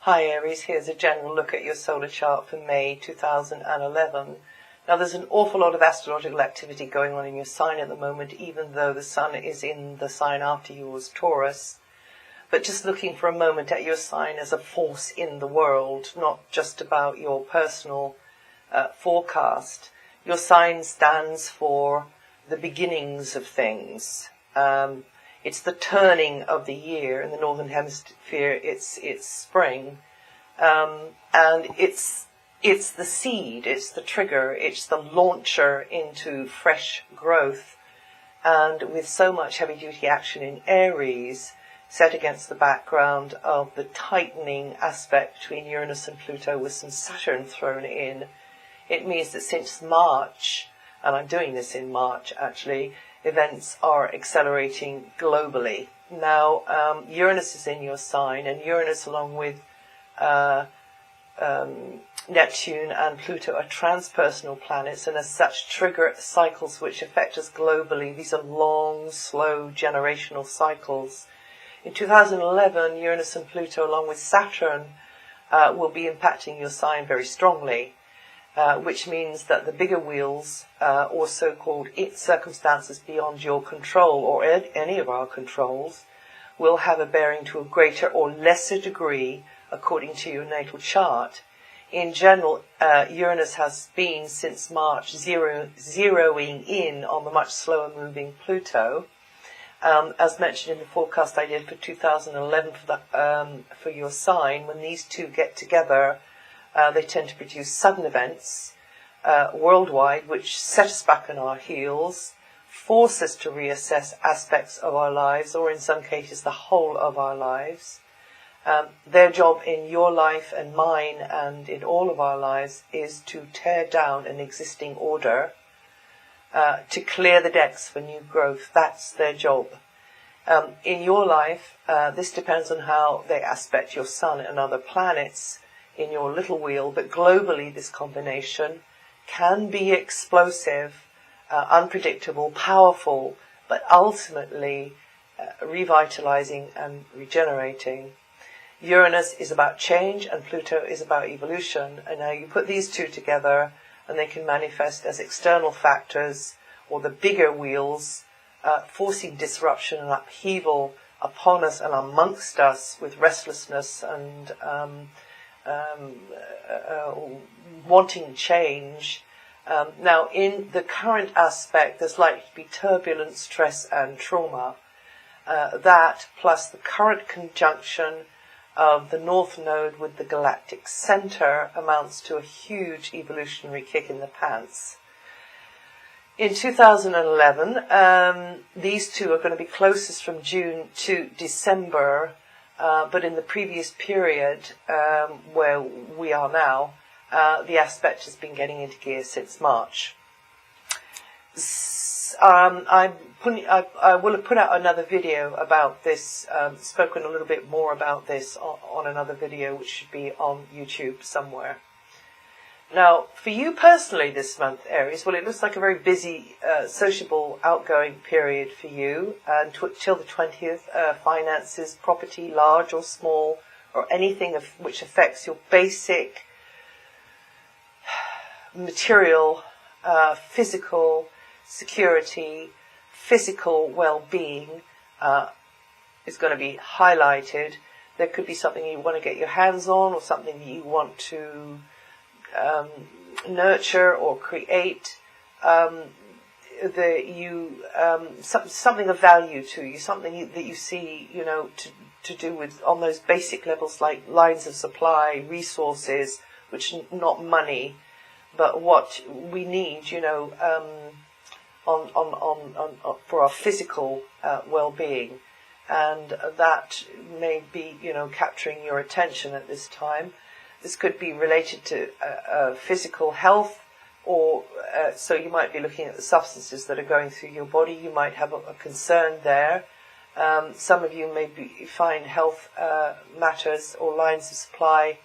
Hi Aries, here's a general look at your solar chart for May 2011. Now there's an awful lot of astrological activity going on in your sign at the moment, even though the sun is in the sign after yours, Taurus. But just looking for a moment at your sign as a force in the world, not just about your personal forecast. Your sign stands for the beginnings of things. It's the turning of the year. In the Northern Hemisphere, it's spring. And it's the seed, it's the trigger, it's the launcher into fresh growth. And with so much heavy-duty action in Aries, set against the background of the tightening aspect between Uranus and Pluto with some Saturn thrown in, it means that since March, and I'm doing this in March actually, events are accelerating globally. Now, Uranus is in your sign, and Uranus, along with Neptune and Pluto, are transpersonal planets, and as such trigger cycles which affect us globally. These are long, slow, generational cycles. In 2011, Uranus and Pluto, along with Saturn, will be impacting your sign very strongly. Which means that the bigger wheels, or so-called circumstances beyond your control, or any of our controls, will have a bearing to a greater or lesser degree according to your natal chart. In general, Uranus has been, since March, zeroing in on the much slower-moving Pluto. As mentioned in the forecast I did for 2011 for your sign, when these two get together, they tend to produce sudden events worldwide which set us back on our heels, force us to reassess aspects of our lives, or in some cases the whole of our lives. Their job in your life and mine and in all of our lives is to tear down an existing order, to clear the decks for new growth. That's their job. In your life, this depends on how they aspect your sun and other planets in your little wheel, but globally this combination can be explosive, unpredictable, powerful, but ultimately revitalizing and regenerating. Uranus is about change and Pluto is about evolution, and now you put these two together and they can manifest as external factors or the bigger wheels, forcing disruption and upheaval upon us and amongst us with restlessness and wanting change. Now, in the current aspect, there's likely to be turbulence, stress, and trauma. That, plus the current conjunction of the North Node with the galactic center, amounts to a huge evolutionary kick in the pants. In 2011, these two are going to be closest from June to December. But in the previous period, where we are now, the aspect has been getting into gear since March. I will have put out another video about this, spoken a little bit more about this on another video, which should be on YouTube somewhere. Now, for you personally this month, Aries, well, it looks like a very busy, sociable, outgoing period for you until the 20th. Finances, property, large or small, or anything which affects your basic material, physical security, physical well-being is going to be highlighted. There could be something you want to get your hands on, or something you want to nurture or create, something of value to you, something that you see, to do with on those basic levels like lines of supply, resources, which not money, but what we need, for our physical well-being, and that may be, capturing your attention at this time. This could be related to physical health, or so you might be looking at the substances that are going through your body. You might have a concern there. Some of you may find health matters or lines of supply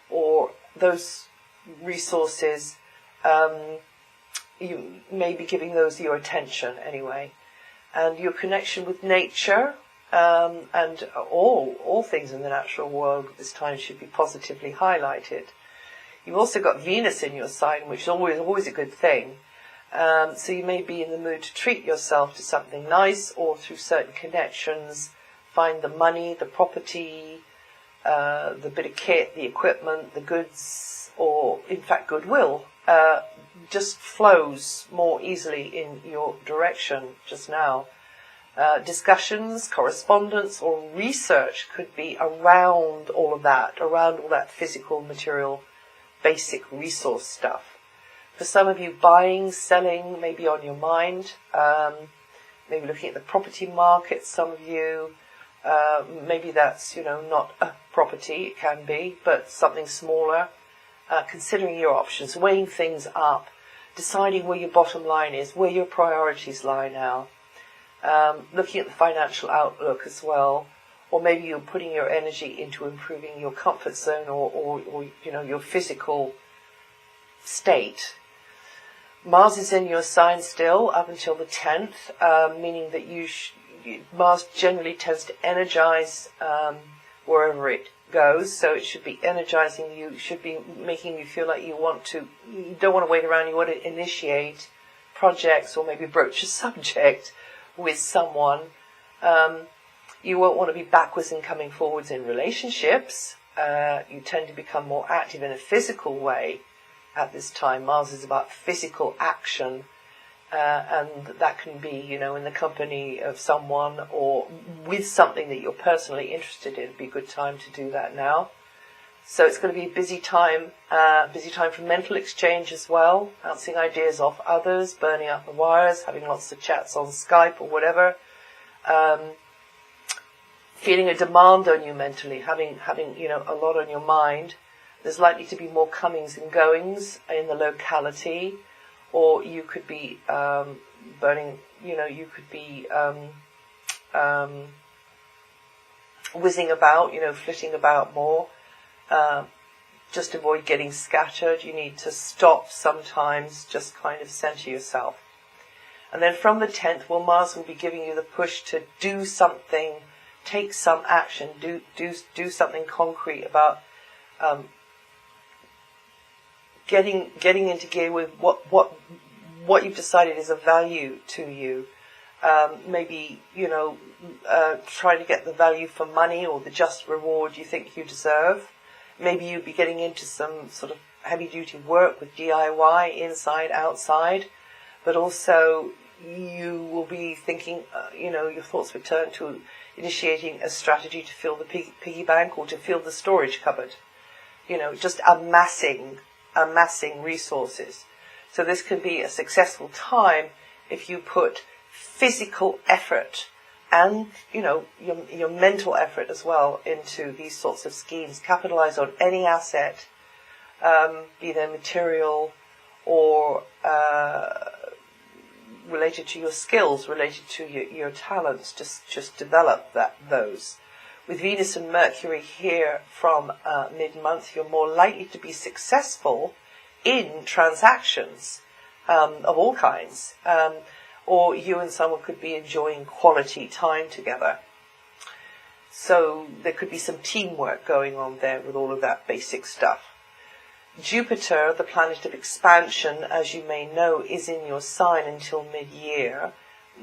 or those resources. You may be giving those your attention anyway. And your connection with nature, and all things in the natural world at this time should be positively highlighted. You've also got Venus in your sign, which is always a good thing. So you may be in the mood to treat yourself to something nice, or through certain connections, find the money, the property, the bit of kit, the equipment, the goods, or in fact goodwill, just flows more easily in your direction just now. Discussions, correspondence, or research could be around all that physical, material, basic resource stuff. For some of you, buying, selling may be on your mind, maybe looking at the property market. Some of you, maybe that's, not a property, it can be, but something smaller. Considering your options, weighing things up, deciding where your bottom line is, where your priorities lie now. Looking at the financial outlook as well, or maybe you're putting your energy into improving your comfort zone or your physical state. Mars is in your sign still up until the 10th, meaning that Mars generally tends to energize wherever it goes, so it should be energizing you, should be making you feel like you don't want to wait around, you want to initiate projects or maybe broach a subject with someone. You won't want to be backwards and coming forwards in relationships. You tend to become more active in a physical way at this time. Mars is about physical action, and that can be, in the company of someone or with something that you're personally interested in. It'd be a good time to do that now. So it's going to be a busy time for mental exchange as well, bouncing ideas off others, burning out the wires, having lots of chats on Skype or whatever, feeling a demand on you mentally, having a lot on your mind. There's likely to be more comings and goings in the locality, or you could be whizzing about, flitting about more. Just avoid getting scattered. You need to stop sometimes, just kind of center yourself. And then from the 10th, Mars will be giving you the push to do something, take some action, do something concrete about getting into gear with what you've decided is of value to you. Maybe, trying to get the value for money or the just reward you think you deserve. Maybe you'd be getting into some sort of heavy-duty work with DIY, inside, outside, but also you will be thinking, your thoughts would turn to initiating a strategy to fill the piggy bank or to fill the storage cupboard. Just amassing resources. So this can be a successful time if you put physical effort and, your mental effort as well into these sorts of schemes. Capitalize on any asset, be they material or related to your skills, related to your talents. Just develop those. With Venus and Mercury here from mid-month, you're more likely to be successful in transactions of all kinds. Or you and someone could be enjoying quality time together. So there could be some teamwork going on there with all of that basic stuff. Jupiter, the planet of expansion, as you may know, is in your sign until mid-year.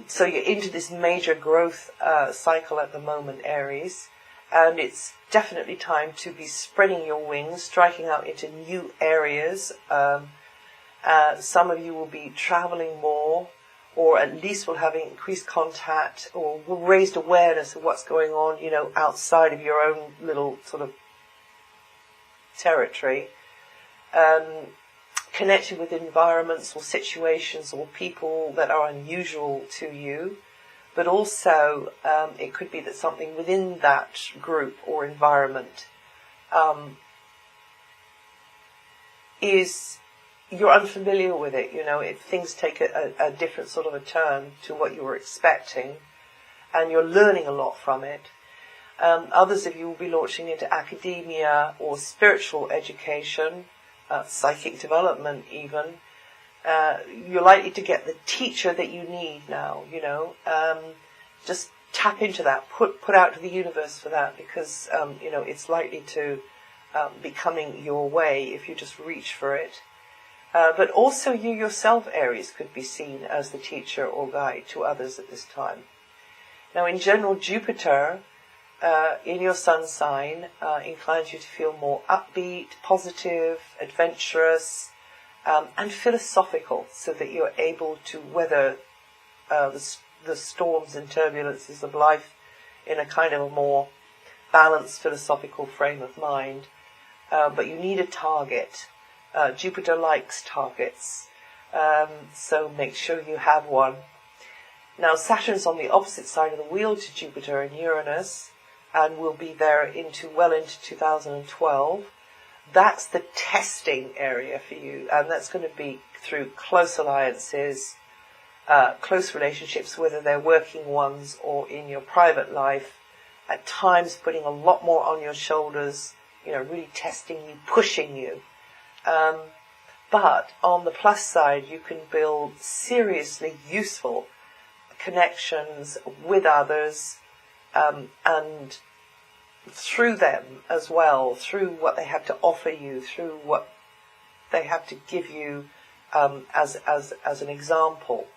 So you're into this major growth cycle at the moment, Aries. And it's definitely time to be spreading your wings, striking out into new areas. Some of you will be traveling more, or at least will have increased contact or raised awareness of what's going on, outside of your own little sort of territory. Connected with environments or situations or people that are unusual to you. But also, it could be that something within that group or environment you're unfamiliar with it. If things take a different sort of a turn to what you were expecting, and you're learning a lot from it. Others of you will be launching into academia or spiritual education, psychic development even. You're likely to get the teacher that you need now, just tap into that, put out to the universe for that, because it's likely to be coming your way if you just reach for it. But also you yourself, Aries, could be seen as the teacher or guide to others at this time. Now, in general, Jupiter in your sun sign inclines you to feel more upbeat, positive, adventurous, and philosophical, so that you're able to weather the storms and turbulences of life in a kind of a more balanced philosophical frame of mind. But you need a target. Jupiter likes targets, so make sure you have one. Now, Saturn's on the opposite side of the wheel to Jupiter and Uranus, and will be there well into 2012. That's the testing area for you, and that's going to be through close alliances, close relationships, whether they're working ones or in your private life, at times putting a lot more on your shoulders, really testing you, pushing you. But on the plus side, you can build seriously useful connections with others, and through them as well, through what they have to offer you, through what they have to give you as an example.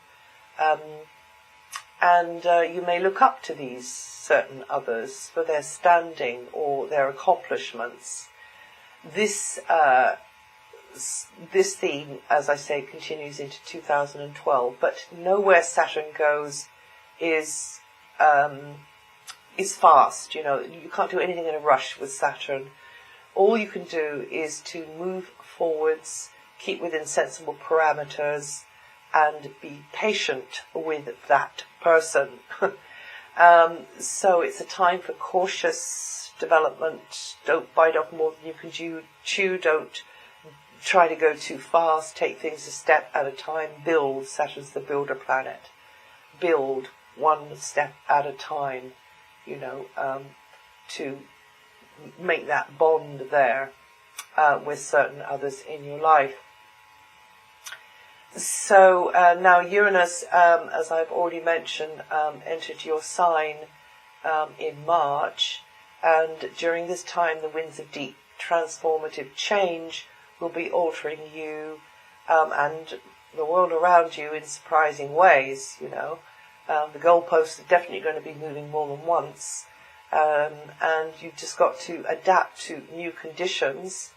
And you may look up to these certain others for their standing or their accomplishments. This theme, as I say, continues into 2012, but nowhere Saturn goes is fast. You can't do anything in a rush with Saturn. All you can do is to move forwards, keep within sensible parameters, and be patient with that person. So it's a time for cautious development. Don't bite off more than you can chew. Don't try to go too fast. Take things a step at a time. Build. Saturn's the builder planet. Build one step at a time, to make that bond there with certain others in your life. So now Uranus, as I've already mentioned, entered your sign in March, and during this time the winds of deep transformative change will be altering you and the world around you in surprising ways. The goalposts are definitely going to be moving more than once, and you've just got to adapt to new conditions,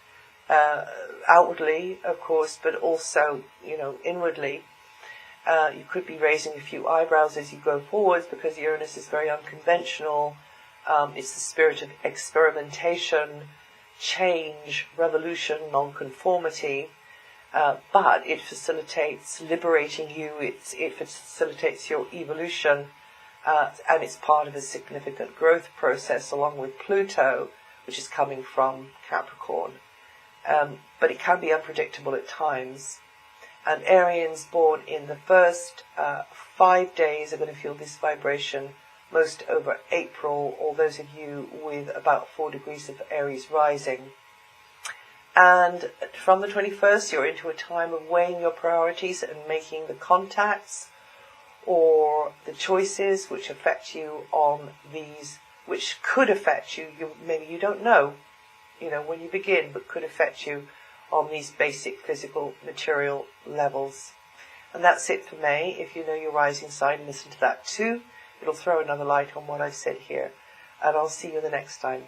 outwardly, of course, but also, inwardly. You could be raising a few eyebrows as you go forwards, because Uranus is very unconventional. It's the spirit of experimentation, change, revolution, non-conformity. But it facilitates liberating you, it facilitates your evolution, and it's part of a significant growth process along with Pluto, which is coming from Capricorn. But it can be unpredictable at times. And Arians born in the first 5 days are going to feel this vibration most over April, or those of you with about 4 degrees of Aries rising. And from the 21st, you're into a time of weighing your priorities and making the contacts or the choices which affect you on these, which could affect you. Maybe you don't know, when you begin, but could affect you on these basic physical material levels. And that's it for May. If you know your rising sign, listen to that too. It'll throw another light on what I've said here. And I'll see you the next time.